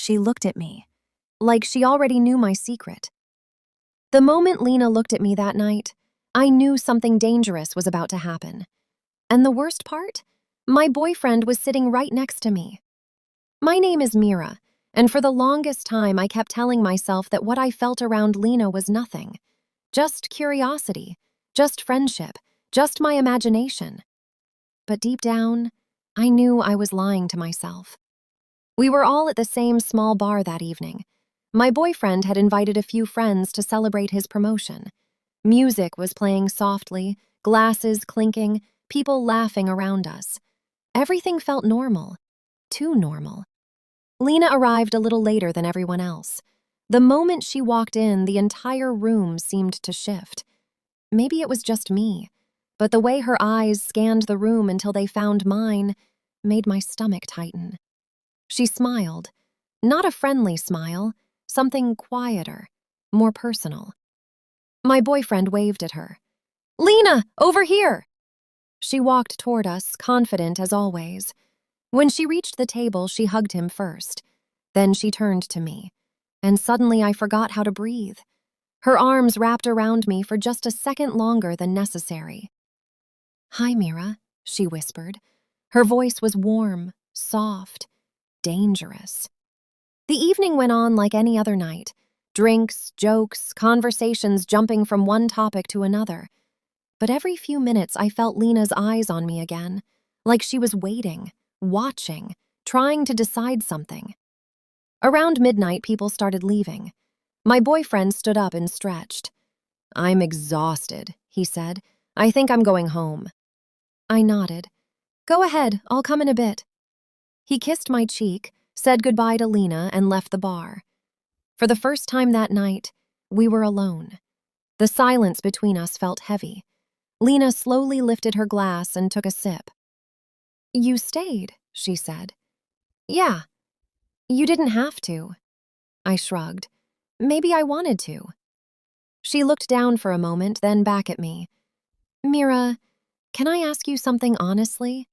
she looked at me, like she already knew my secret. The moment Lena looked at me that night, I knew something dangerous was about to happen. And the worst part? My boyfriend was sitting right next to me. My name is Mira, and for the longest time I kept telling myself that what I felt around Lena was nothing. Just curiosity, just friendship, just my imagination. But deep down, I knew I was lying to myself. We were all at the same small bar that evening. My boyfriend had invited a few friends to celebrate his promotion. Music was playing softly, glasses clinking, people laughing around us. Everything felt normal, too normal. Lena arrived a little later than everyone else. The moment she walked in, the entire room seemed to shift. Maybe it was just me, but the way her eyes scanned the room until they found mine made my stomach tighten. She smiled. Not a friendly smile, something quieter, more personal. My boyfriend waved at her. "Lena, over here!" She walked toward us, confident as always. When she reached the table, she hugged him first. Then she turned to me, and suddenly I forgot how to breathe. Her arms wrapped around me for just a second longer than necessary. "Hi, Mira," she whispered. Her voice was warm, soft, dangerous. The evening went on like any other night. Drinks, jokes, conversations jumping from one topic to another. But every few minutes I felt Lena's eyes on me again, like she was waiting, watching, trying to decide something. Around midnight, people started leaving. My boyfriend stood up and stretched. "I'm exhausted," he said. "I think I'm going home." I nodded. "Go ahead, I'll come in a bit." He kissed my cheek, said goodbye to Lena, and left the bar. For the first time that night, we were alone. The silence between us felt heavy. Lena slowly lifted her glass and took a sip. "You stayed," she said. "Yeah. You didn't have to." I shrugged. "Maybe I wanted to." She looked down for a moment, then back at me. "Mira, can I ask you something honestly?"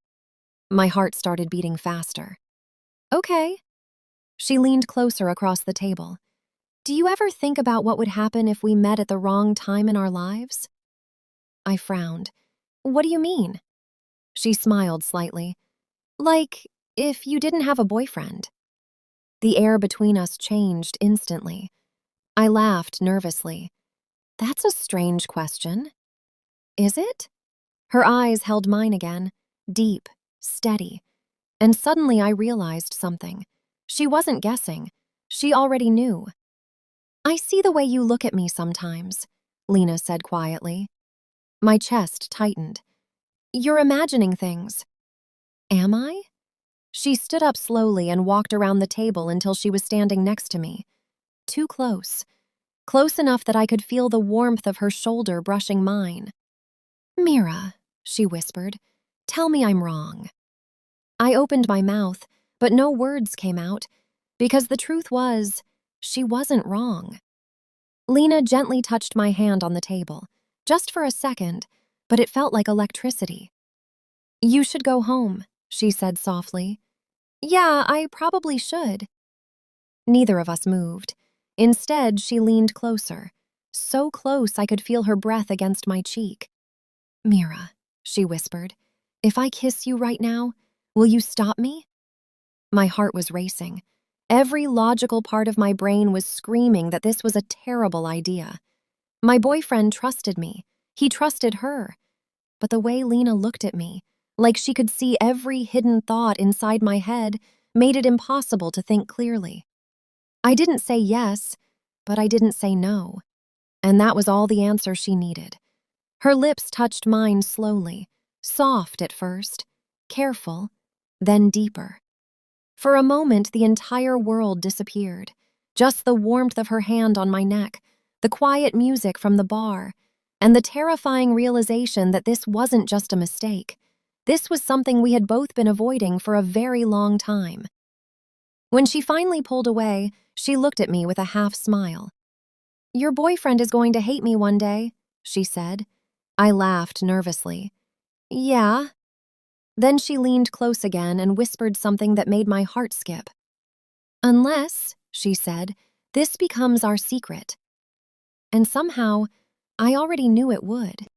My heart started beating faster. "Okay." She leaned closer across the table. "Do you ever think about what would happen if we met at the wrong time in our lives?" I frowned. "What do you mean?" She smiled slightly. "Like, if you didn't have a boyfriend." The air between us changed instantly. I laughed nervously. "That's a strange question." "Is it?" Her eyes held mine again, deep, steady. And suddenly I realized something. She wasn't guessing. She already knew. "I see the way you look at me sometimes," Lena said quietly. My chest tightened. "You're imagining things." "Am I?" She stood up slowly and walked around the table until she was standing next to me. Too close. Close enough that I could feel the warmth of her shoulder brushing mine. "Mira," she whispered, "tell me I'm wrong." I opened my mouth, but no words came out, because the truth was, she wasn't wrong. Lena gently touched my hand on the table, just for a second, but it felt like electricity. "You should go home," she said softly. "Yeah, I probably should." Neither of us moved. Instead, she leaned closer, so close I could feel her breath against my cheek. "Mira," she whispered, "if I kiss you right now, will you stop me?" My heart was racing. Every logical part of my brain was screaming that this was a terrible idea. My boyfriend trusted me. He trusted her. But the way Lena looked at me, like she could see every hidden thought inside my head, made it impossible to think clearly. I didn't say yes, but I didn't say no. And that was all the answer she needed. Her lips touched mine slowly, soft at first, careful, then deeper. For a moment, the entire world disappeared. Just the warmth of her hand on my neck, the quiet music from the bar, and the terrifying realization that this wasn't just a mistake. This was something we had both been avoiding for a very long time. When she finally pulled away, she looked at me with a half smile. "Your boyfriend is going to hate me one day," she said. I laughed nervously. "Yeah." Then she leaned close again and whispered something that made my heart skip. Unless, she said, this becomes our secret. And somehow, I already knew it would.